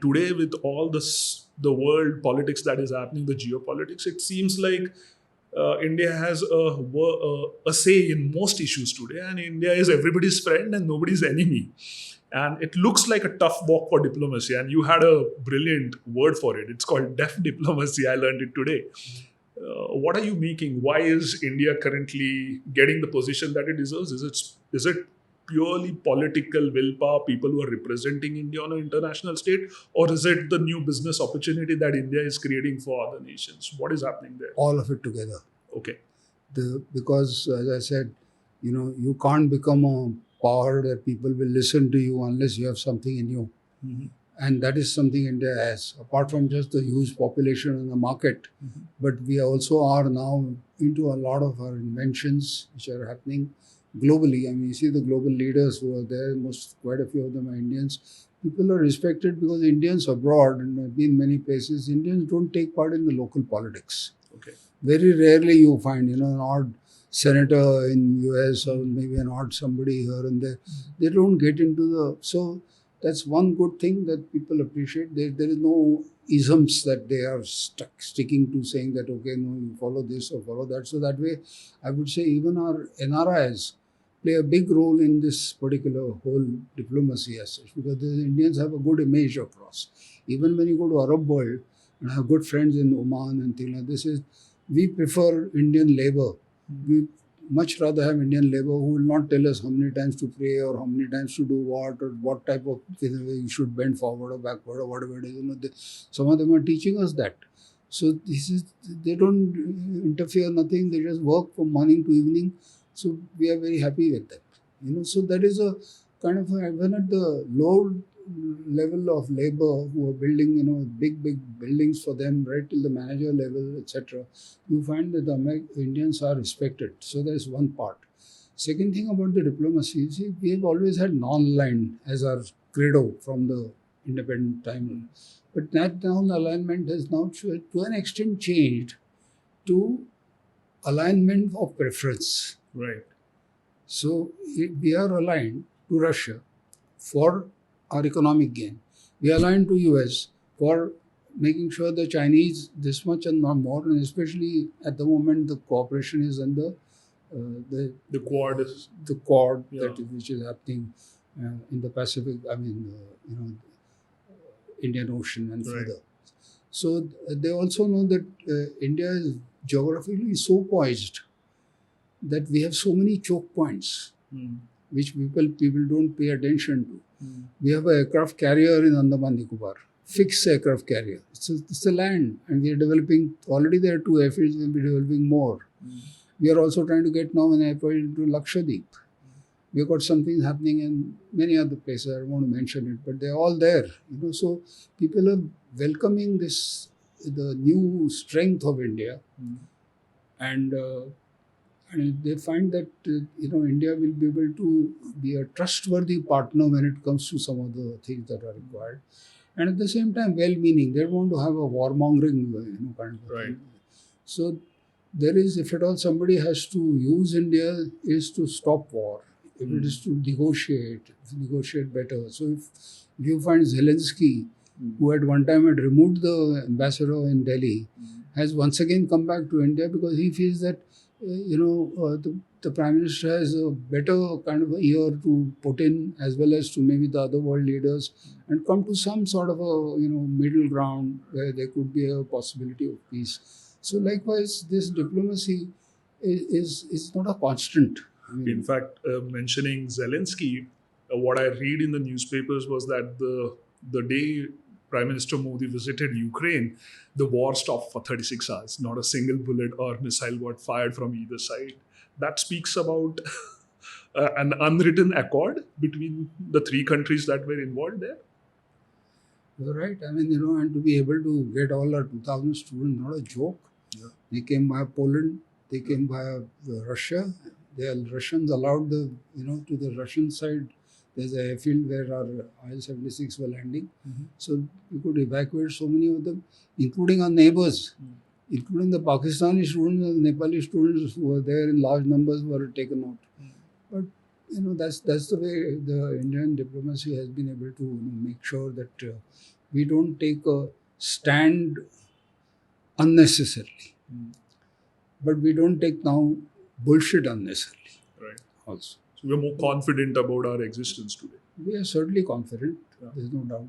today with all this, the world politics that is happening, the geopolitics, it seems like India has a say in most issues today, and India is everybody's friend and nobody's enemy. And it looks like a tough walk for diplomacy. And you had a brilliant word for it. It's called deaf diplomacy. I learned it today. What are you making? Why is India currently getting the position that it deserves? Is it purely political willpower, people who are representing India on an international stage, or is it the new business opportunity that India is creating for other nations? What is happening there? All of it together. Okay. Because, as I said, you can't become a power that people will listen to you unless you have something in you. Mm-hmm. And that is something India has, apart from just the huge population in the market. Mm-hmm. But we also are now into a lot of our inventions which are happening globally. I mean, you see the global leaders who are there, quite a few of them are Indians. People are respected because Indians abroad, and I've been many places, Indians don't take part in the local politics. Okay. Very rarely you find, an odd senator in US or maybe an odd somebody here and there. They don't get into so that's one good thing that people appreciate. There is no isms that they are sticking to, saying that, okay, no, you follow this or follow that. So that way, I would say even our NRIs play a big role in this particular whole diplomacy as such, because the Indians have a good image across. Even when you go to Arab world, and I have good friends in Oman and things like this, we prefer Indian labor. We much rather have Indian labor who will not tell us how many times to pray or how many times to do what, or what type of you should bend forward or backward or whatever it is. Some of them are teaching us that. So they don't interfere, nothing. They just work from morning to evening. So we are very happy with that. So that is a kind of even at the low level of labor who are building, big buildings for them, right till the manager level, etc. You find that the Indians are respected. So that is one part. Second thing about the diplomacy, see, we have always had non-aligned as our credo from the independent time. But that non-alignment has now to an extent changed to alignment of preference. Right. So we are aligned to Russia for our economic gain. We align to US for making sure the Chinese this much and not more, and especially at the moment the cooperation is in the Quad. The Quad, Yeah. which is happening in the Pacific. I mean, Indian Ocean and further. So they also know that India is geographically so poised that we have so many choke points which people don't pay attention to. We have an aircraft carrier in Andaman Nicobar, fixed aircraft carrier. It's a land, and we are developing, already there are 2 airfields, we'll be developing more. We are also trying to get now an airport into Lakshadweep. We've got something happening in many other places, I don't want to mention it, but they're all there. So people are welcoming the new strength of India, and they find that India will be able to be a trustworthy partner when it comes to some of the things that are required, and at the same time well-meaning. They don't want to have a warmongering kind of thing. So there is, if at all somebody has to use India, is to stop war. If it is to negotiate better. So if you find Zelensky, who at one time had removed the ambassador in Delhi, has once again come back to India because he feels that the Prime Minister has a better kind of ear to Putin as well as to maybe the other world leaders, and come to some sort of a middle ground where there could be a possibility of peace. So likewise, this diplomacy is not a constant. In fact, mentioning Zelensky, what I read in the newspapers was that the day Prime Minister Modi visited Ukraine, the war stopped for 36 hours. Not a single bullet or missile got fired from either side. That speaks about an unwritten accord between the 3 countries that were involved there. You're right. I mean, and to be able to get all our 2,000 students, not a joke. Yeah. They came via Poland. They came via Russia. The Russians allowed to the Russian side. There's an airfield where our IL-76 were landing. So we could evacuate so many of them, including our neighbors, including the Pakistani students and Nepali students who were there in large numbers were taken out. But that's the way the Indian diplomacy has been able to make sure that we don't take a stand unnecessarily. But we don't take now bullshit unnecessarily Right. also. So we're more confident about our existence today. We are certainly confident, Yeah. there's no doubt.